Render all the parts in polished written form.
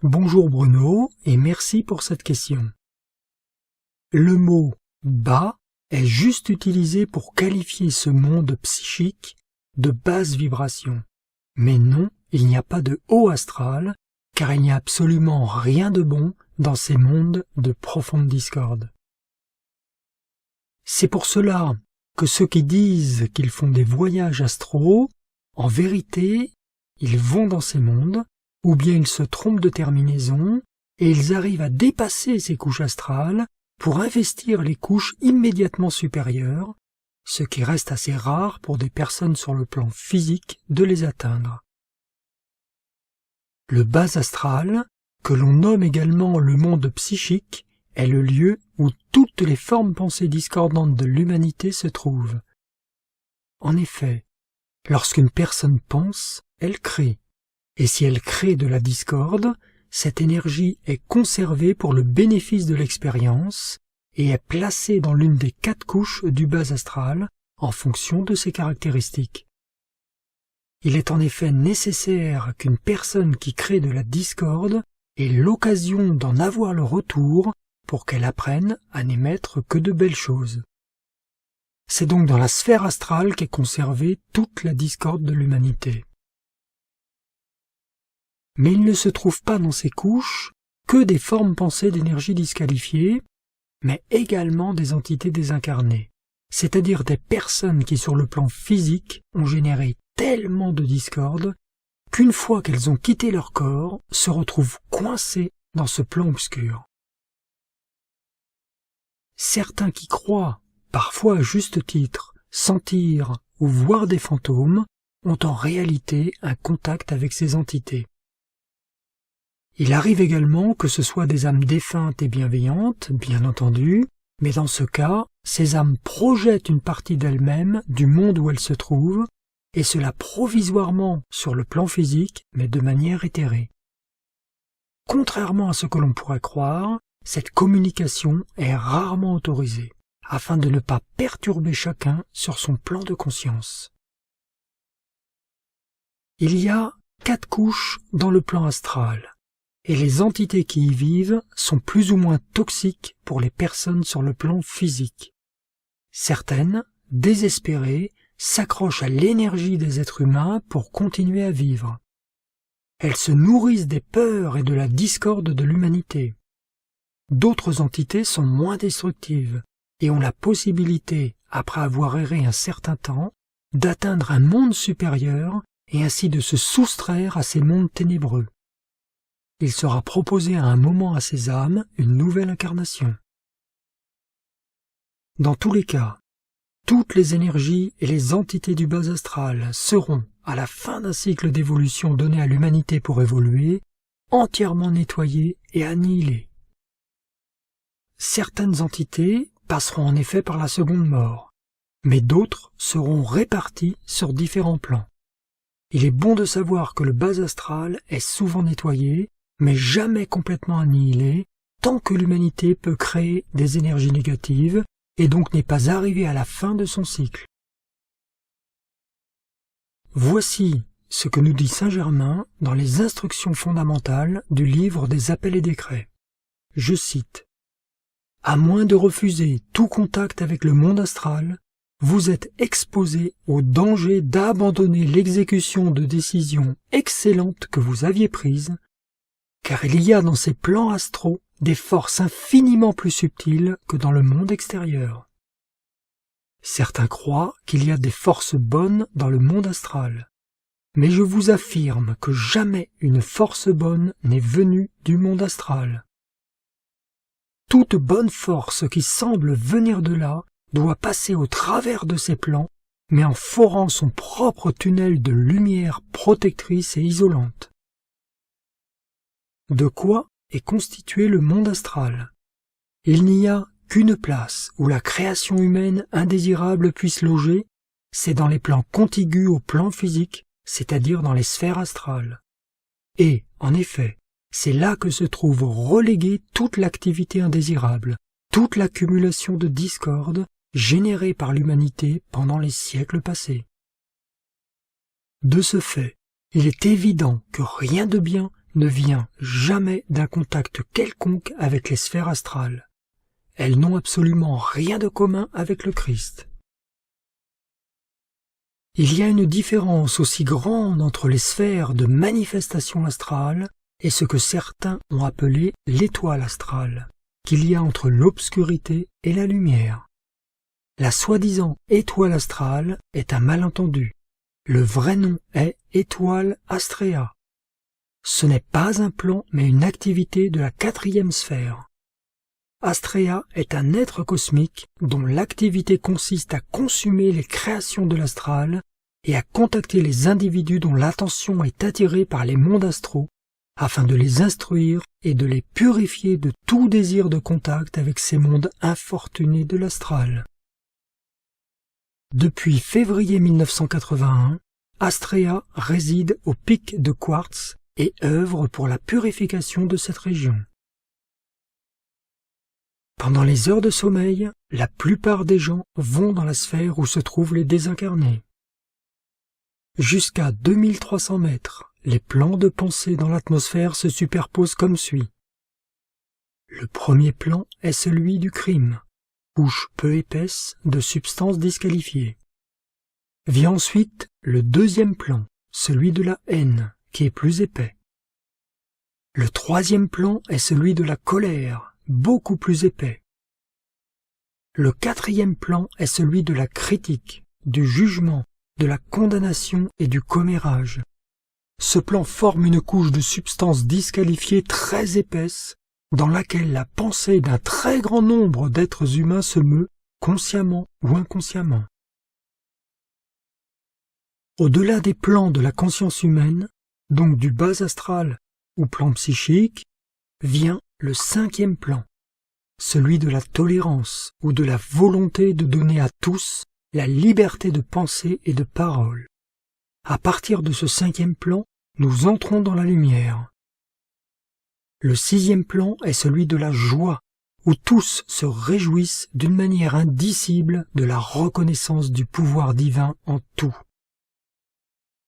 Bonjour Bruno et merci pour cette question. Le mot « bas » est juste utilisé pour qualifier ce monde psychique de basse vibration. Mais non, il n'y a pas de haut astral, car il n'y a absolument rien de bon dans ces mondes de profonde discorde. C'est pour cela que ceux qui disent qu'ils font des voyages astraux, en vérité, ils vont dans ces mondes, ou bien ils se trompent de terminaison, et ils arrivent à dépasser ces couches astrales pour investir les couches immédiatement supérieures, ce qui reste assez rare pour des personnes sur le plan physique de les atteindre. Le bas astral, que l'on nomme également le monde psychique, est le lieu où toutes les formes pensées discordantes de l'humanité se trouvent. En effet, lorsqu'une personne pense, elle crée, et si elle crée de la discorde, cette énergie est conservée pour le bénéfice de l'expérience et est placée dans l'une des 4 couches du bas astral en fonction de ses caractéristiques. Il est en effet nécessaire qu'une personne qui crée de la discorde ait l'occasion d'en avoir le retour pour qu'elle apprenne à n'émettre que de belles choses. C'est donc dans la sphère astrale qu'est conservée toute la discorde de l'humanité. Mais il ne se trouve pas dans ces couches que des formes pensées d'énergie disqualifiées, mais également des entités désincarnées, c'est-à-dire des personnes qui sur le plan physique ont généré tellement de discorde qu'une fois qu'elles ont quitté leur corps, se retrouvent coincées dans ce plan obscur. Certains qui croient, parfois à juste titre, sentir ou voir des fantômes, ont en réalité un contact avec ces entités. Il arrive également que ce soit des âmes défuntes et bienveillantes, bien entendu, mais dans ce cas, ces âmes projettent une partie d'elles-mêmes du monde où elles se trouvent, et cela provisoirement sur le plan physique, mais de manière éthérée. Contrairement à ce que l'on pourrait croire, cette communication est rarement autorisée, afin de ne pas perturber chacun sur son plan de conscience. Il y a 4 couches dans le plan astral, et les entités qui y vivent sont plus ou moins toxiques pour les personnes sur le plan physique. Certaines, désespérées, s'accrochent à l'énergie des êtres humains pour continuer à vivre. Elles se nourrissent des peurs et de la discorde de l'humanité. D'autres entités sont moins destructives et ont la possibilité, après avoir erré un certain temps, d'atteindre un monde supérieur et ainsi de se soustraire à ces mondes ténébreux. Il sera proposé à un moment à ces âmes une nouvelle incarnation. Dans tous les cas, toutes les énergies et les entités du bas astral seront, à la fin d'un cycle d'évolution donné à l'humanité pour évoluer, entièrement nettoyées et annihilées. Certaines entités passeront en effet par la seconde mort, mais d'autres seront réparties sur différents plans. Il est bon de savoir que le bas astral est souvent nettoyé, mais jamais complètement annihilé, tant que l'humanité peut créer des énergies négatives, et donc n'est pas arrivée à la fin de son cycle. Voici ce que nous dit Saint Germain dans les instructions fondamentales du livre des appels et décrets. Je cite: « À moins de refuser tout contact avec le monde astral, vous êtes exposé au danger d'abandonner l'exécution de décisions excellentes que vous aviez prises, car il y a dans ces plans astraux des forces infiniment plus subtiles que dans le monde extérieur. Certains croient qu'il y a des forces bonnes dans le monde astral, mais je vous affirme que jamais une force bonne n'est venue du monde astral. Toute bonne force qui semble venir de là doit passer au travers de ces plans, mais en forant son propre tunnel de lumière protectrice et isolante. De quoi est constitué le monde astral? Il n'y a qu'une place où la création humaine indésirable puisse loger, c'est dans les plans contigus au plan physique, c'est-à-dire dans les sphères astrales. Et, en effet, c'est là que se trouve reléguée toute l'activité indésirable, toute l'accumulation de discorde générée par l'humanité pendant les siècles passés. De ce fait, il est évident que rien de bien ne vient jamais d'un contact quelconque avec les sphères astrales. Elles n'ont absolument rien de commun avec le Christ. Il y a une différence aussi grande entre les sphères de manifestation astrale et ce que certains ont appelé l'étoile astrale, qu'il y a entre l'obscurité et la lumière. La soi-disant étoile astrale est un malentendu. Le vrai nom est étoile Astrea. Ce n'est pas un plan mais une activité de la 4e sphère. Astrea est un être cosmique dont l'activité consiste à consumer les créations de l'astral et à contacter les individus dont l'attention est attirée par les mondes astraux afin de les instruire et de les purifier de tout désir de contact avec ces mondes infortunés de l'astral. Depuis février 1981, Astrea réside au pic de Quartz et œuvre pour la purification de cette région. Pendant les heures de sommeil, la plupart des gens vont dans la sphère où se trouvent les désincarnés. Jusqu'à 2300 mètres, les plans de pensée dans l'atmosphère se superposent comme suit. Le premier plan est celui du crime, couche peu épaisse de substances disqualifiées. Vient ensuite le deuxième plan, celui de la haine, qui est plus épais. Le troisième plan est celui de la colère, beaucoup plus épais. Le quatrième plan est celui de la critique, du jugement, de la condamnation et du commérage. Ce plan forme une couche de substances disqualifiées très épaisse, dans laquelle la pensée d'un très grand nombre d'êtres humains se meut, consciemment ou inconsciemment. Au-delà des plans de la conscience humaine, donc du bas astral ou plan psychique, vient le 5e plan, celui de la tolérance ou de la volonté de donner à tous la liberté de pensée et de parole. À partir de ce 5e plan, nous entrons dans la lumière. Le 6e plan est celui de la joie, où tous se réjouissent d'une manière indicible de la reconnaissance du pouvoir divin en tout.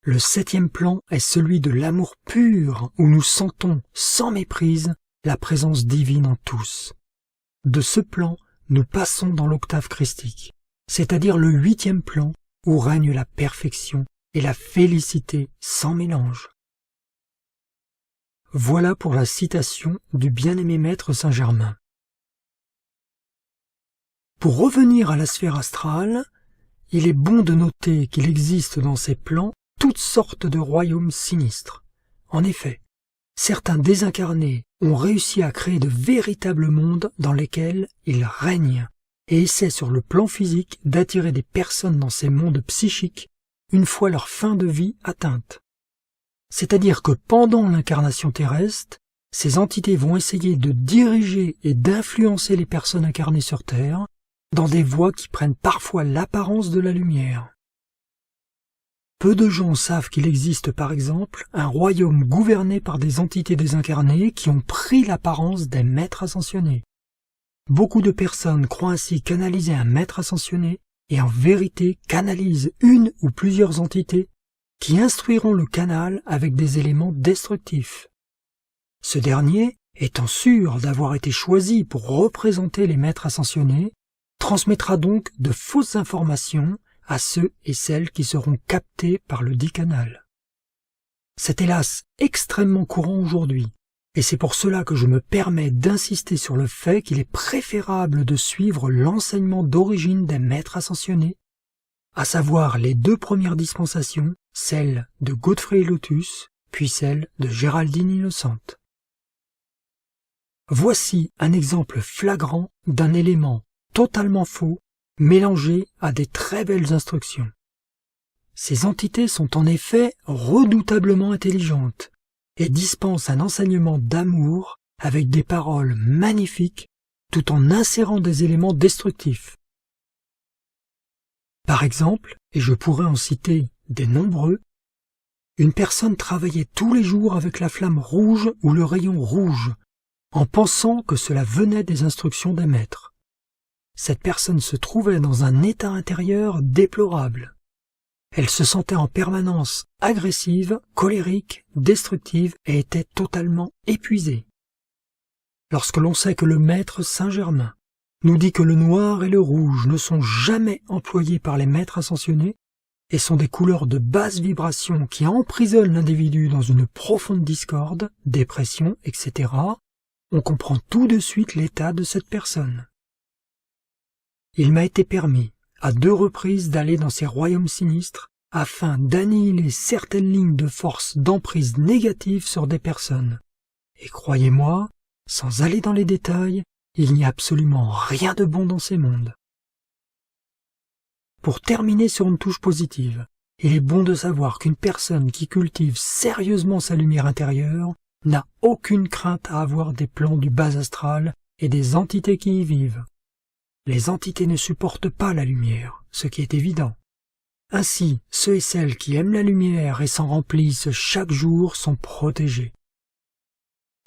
Le 7e plan est celui de l'amour pur, où nous sentons, sans méprise, la présence divine en tous. De ce plan, nous passons dans l'octave christique, c'est-à-dire le 8e plan, où règne la perfection et la félicité sans mélange. Voilà pour la citation du bien-aimé maître Saint-Germain. Pour revenir à la sphère astrale, il est bon de noter qu'il existe dans ces plans toutes sortes de royaumes sinistres. En effet, certains désincarnés ont réussi à créer de véritables mondes dans lesquels ils règnent et essaient sur le plan physique d'attirer des personnes dans ces mondes psychiques une fois leur fin de vie atteinte. C'est-à-dire que pendant l'incarnation terrestre, ces entités vont essayer de diriger et d'influencer les personnes incarnées sur Terre dans des voies qui prennent parfois l'apparence de la lumière. Peu de gens savent qu'il existe par exemple un royaume gouverné par des entités désincarnées qui ont pris l'apparence des maîtres ascensionnés. Beaucoup de personnes croient ainsi canaliser un maître ascensionné et en vérité canalisent une ou plusieurs entités qui instruiront le canal avec des éléments destructifs. Ce dernier, étant sûr d'avoir été choisi pour représenter les maîtres ascensionnés, transmettra donc de fausses informations à ceux et celles qui seront captés par le dit canal. C'est hélas extrêmement courant aujourd'hui, et c'est pour cela que je me permets d'insister sur le fait qu'il est préférable de suivre l'enseignement d'origine des maîtres ascensionnés, à savoir les 2 premières dispensations, celle de Godfrey Lotus, puis celle de Géraldine Innocente. Voici un exemple flagrant d'un élément totalement faux mélangé à des très belles instructions. Ces entités sont en effet redoutablement intelligentes et dispensent un enseignement d'amour avec des paroles magnifiques tout en insérant des éléments destructifs. Par exemple, et je pourrais en citer des nombreux, une personne travaillait tous les jours avec la flamme rouge ou le rayon rouge, en pensant que cela venait des instructions des maîtres. Cette personne se trouvait dans un état intérieur déplorable. Elle se sentait en permanence agressive, colérique, destructive et était totalement épuisée. Lorsque l'on sait que le maître Saint-Germain nous dit que le noir et le rouge ne sont jamais employés par les maîtres ascensionnés et sont des couleurs de basse vibration qui emprisonnent l'individu dans une profonde discorde, dépression, etc., on comprend tout de suite l'état de cette personne. Il m'a été permis, à 2 reprises, d'aller dans ces royaumes sinistres afin d'annihiler certaines lignes de force d'emprise négative sur des personnes. Et croyez-moi, sans aller dans les détails, il n'y a absolument rien de bon dans ces mondes. Pour terminer sur une touche positive, il est bon de savoir qu'une personne qui cultive sérieusement sa lumière intérieure n'a aucune crainte à avoir des plans du bas astral et des entités qui y vivent. Les entités ne supportent pas la lumière, ce qui est évident. Ainsi, ceux et celles qui aiment la lumière et s'en remplissent chaque jour sont protégés.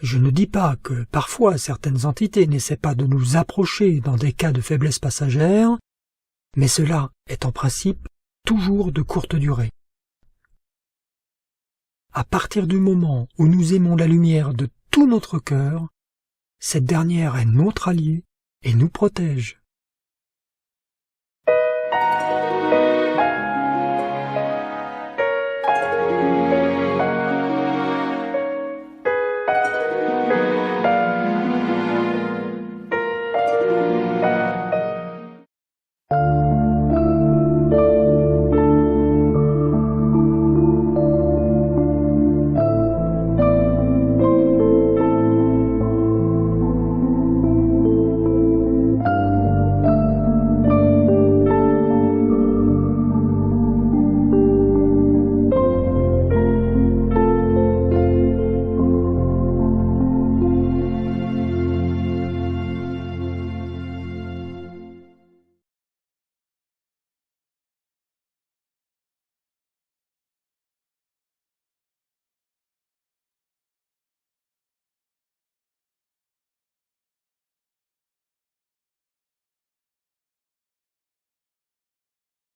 Je ne dis pas que parfois certaines entités n'essaient pas de nous approcher dans des cas de faiblesse passagère, mais cela est en principe toujours de courte durée. À partir du moment où nous aimons la lumière de tout notre cœur, cette dernière est notre alliée et nous protège.